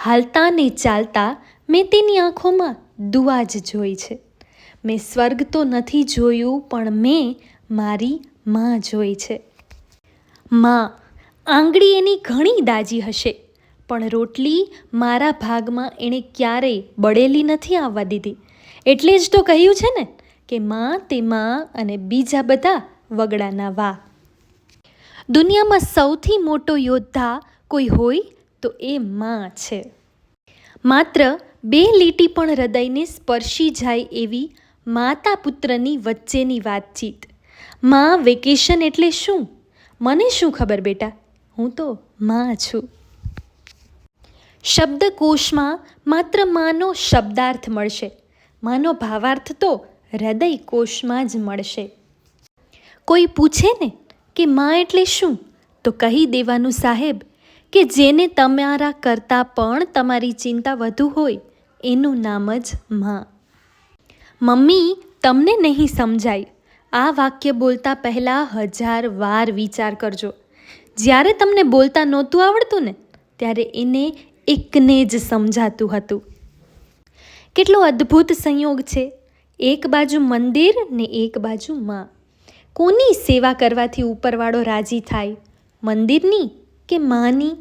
હાલતા ને ચાલતા મેં તેની આંખોમાં દુઆ જ જોઈ છે. મેં સ્વર્ગ તો નથી જોયું, પણ મેં મારી માં જોઈ છે. માં, આંગળી એની ઘણી દાજી હશે, પણ રોટલી મારા ભાગમાં એણે ક્યારેય બળેલી નથી આવવા દીધી. એટલે જ તો કહ્યું છે ને કે માં તે માં અને બીજા બધા વગડાના વા. દુનિયામાં સૌથી મોટો યોદ્ધા કોઈ હોય તો એ માં છે. માત્ર 2 લીટી પણ હૃદયને સ્પર્શી જાય એવી માતા પુત્રની વચ્ચેની વાતચીત. માં, વેકેશન એટલે શું? મને શું ખબર બેટા, હું તો માં છું. શબ્દકોશમાં માત્ર માનો શબ્દાર્થ મળશે, માનો ભાવાર્થ તો હૃદય કોશમાં જ મળશે. કોઈ પૂછે ને કે માં એટલે શું, તો કહી દેવાનું સાહેબ કે જેને તમારા કરતાં પણ તમારી ચિંતા વધુ હોય એનું નામ જ માં. મમ્મી, તમને નહીં સમજાય. આ વાક્ય બોલતા પહેલાં 1000 વાર વિચાર કરજો. જ્યારે તમને બોલતા નહોતું આવડતું ને, ત્યારે એને એકને જ સમજાતું હતું. કેટલો અદ્ભુત સંયોગ છે! એક બાજુ મંદિર ને એક બાજુ માં. કોની સેવા કરવાથી ઉપરવાળો રાજી થાય, મંદિરની કે માની?